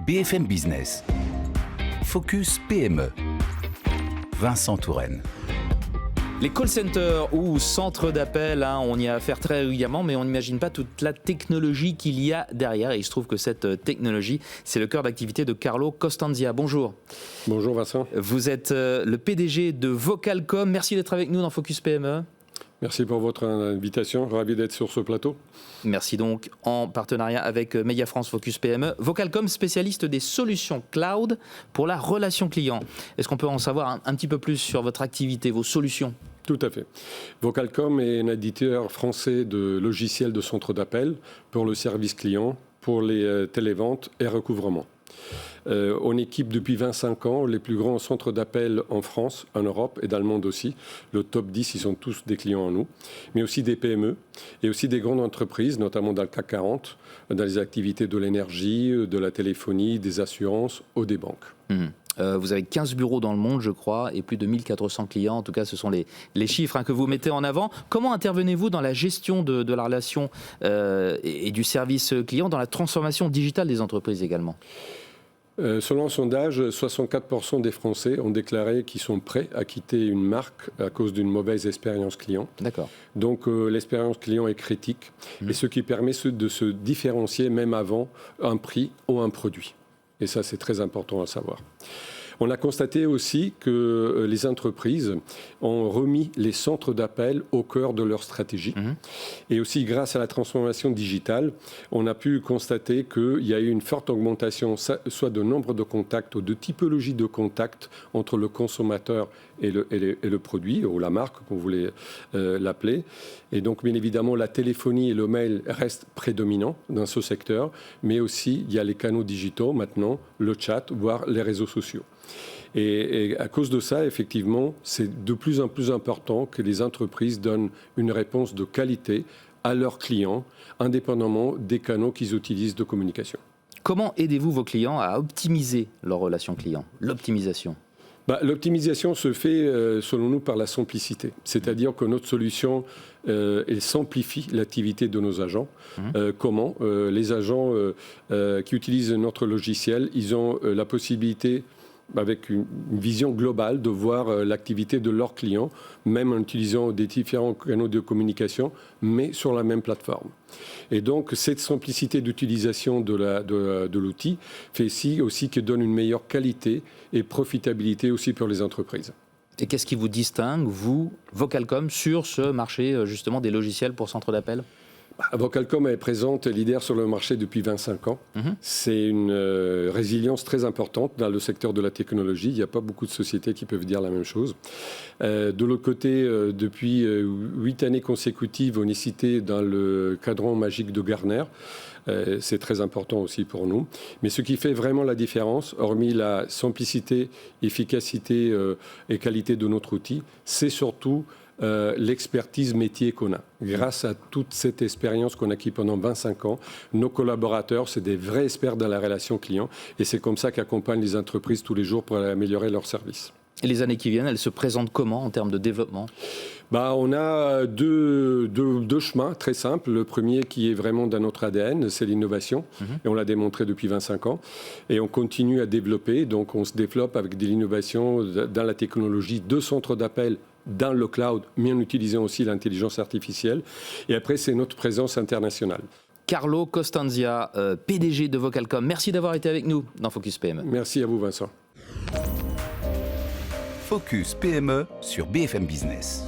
BFM Business. Focus PME. Vincent Touraine. Les call centers ou centres d'appel, on y a affaire très régulièrement, mais on n'imagine pas toute la technologie qu'il y a derrière. Et il se trouve que cette technologie, c'est le cœur d'activité de Carlo Costanzia. Bonjour. Bonjour Vincent. Vous êtes le PDG de Vocalcom. Merci d'être avec nous dans Focus PME. Merci pour votre invitation. Ravi d'être sur ce plateau. Merci donc en partenariat avec Media France Focus PME. Vocalcom, spécialiste des solutions cloud pour la relation client. Est-ce qu'on peut en savoir un petit peu plus sur votre activité, vos solutions ? Tout à fait. Vocalcom est un éditeur français de logiciels de centre d'appel pour le service client, pour les téléventes et recouvrement. On équipe depuis 25 ans les plus grands centres d'appel en France, en Europe et dans le monde aussi. Le top 10, ils sont tous des clients à nous, mais aussi des PME et aussi des grandes entreprises, notamment dans le CAC 40, dans les activités de l'énergie, de la téléphonie, des assurances ou des banques. Vous avez 15 bureaux dans le monde, je crois, et plus de 1400 clients. En tout cas, ce sont les chiffres que vous mettez en avant. Comment intervenez-vous dans la gestion de la relation et du service client, dans la transformation digitale des entreprises également ? Selon un sondage, 64% des Français ont déclaré qu'ils sont prêts à quitter une marque à cause d'une mauvaise expérience client. D'accord. Donc l'expérience client est critique, et ce qui permet de se différencier même avant un prix ou un produit. Et ça, c'est très important à savoir. On a constaté aussi que les entreprises ont remis les centres d'appel au cœur de leur stratégie. Et aussi, grâce à la transformation digitale, on a pu constater qu'il y a eu une forte augmentation, soit de nombre de contacts ou de typologie de contacts entre le consommateur et le produit, ou la marque, comme vous voulez l'appeler. Et donc, bien évidemment, la téléphonie et le mail restent prédominants dans ce secteur, mais aussi, il y a les canaux digitaux maintenant, le chat, voire les réseaux sociaux. Et à cause de ça, effectivement, c'est de plus en plus important que les entreprises donnent une réponse de qualité à leurs clients, indépendamment des canaux qu'ils utilisent de communication. Comment aidez-vous vos clients à optimiser leur relation client, l'optimisation ? L'optimisation se fait, selon nous, par la simplicité. C'est-à-dire que notre solution, elle simplifie l'activité de nos agents. Comment ? Les agents qui utilisent notre logiciel, ils ont la possibilité, avec une vision globale, de voir l'activité de leurs clients, même en utilisant des différents canaux de communication, mais sur la même plateforme. Et donc, cette simplicité d'utilisation de l'outil fait aussi que donne une meilleure qualité et profitabilité aussi pour les entreprises. Et qu'est-ce qui vous distingue, vous, Vocalcom, sur ce marché justement des logiciels pour centre d'appel ? Vocalcom est présente, leader sur le marché depuis 25 ans. C'est une résilience très importante dans le secteur de la technologie. Il n'y a pas beaucoup de sociétés qui peuvent dire la même chose. De l'autre côté, depuis 8 années consécutives, on est cité dans le cadran magique de Gartner. C'est très important aussi pour nous. Mais ce qui fait vraiment la différence, hormis la simplicité, efficacité et qualité de notre outil, c'est surtout l'expertise métier qu'on a. Grâce à toute cette expérience qu'on a acquis pendant 25 ans, nos collaborateurs, c'est des vrais experts dans la relation client, et c'est comme ça qu'accompagnent les entreprises tous les jours pour améliorer leurs services. Et les années qui viennent, elles se présentent comment en termes de développement ? On a deux chemins très simples. Le premier qui est vraiment dans notre ADN, c'est l'innovation. Et on l'a démontré depuis 25 ans. Et on continue à développer. Donc on se développe avec de l'innovation dans la technologie de centres d'appel dans le cloud, mais en utilisant aussi l'intelligence artificielle. Et après, c'est notre présence internationale. Carlo Costanzia, PDG de Vocalcom. Merci d'avoir été avec nous dans Focus PME. Merci à vous, Vincent. Focus PME sur BFM Business.